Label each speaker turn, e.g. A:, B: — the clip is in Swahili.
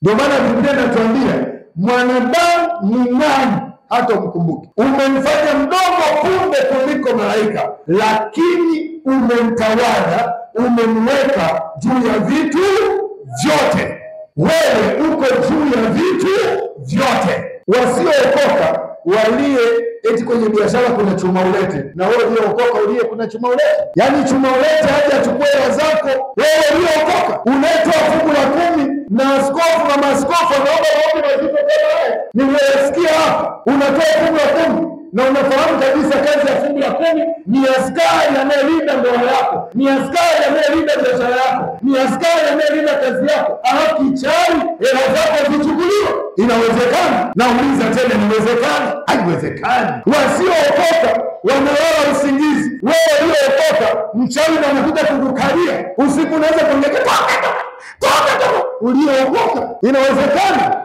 A: Ndio maana Biblia inatuambia mwanadamu ni nani hata umkumbuke. Umemfanya mdogo punde kuliko malaika, lakini umemtawala, umemweka juu ya vitu vyote. Wewe uko juu ya vitu vyote. Wasiookoka walie eti kwenye biashara kuna chuma ulete, na wewe uliyookoka ulie kuna chuma ulete. Yaani chuma ulete haja achukue hela zako, wewe uliyookoka unatoa fungu la 10 na askofu na maaskofu wanaomba maombi mazito kama haya. Nimesikia hapa unatoa fungu la 10 na unafahamu kabisa kazi ya fungu la 10 ni askari anayelinda ndoa yako, ni askari anayelinda biashara yako, ni askari anayelinda kazi yako, alafu kichari hela zako zichukuliwe. Inawezekana? Nauliza tena, inawezekana? Haiwezekani. Wasiookoka wanalala usingizi. Wewe uliyookoka mchawi na unakuja kukukalia usiku, unaweza kuongea toka uliyookoka. Inawezekana?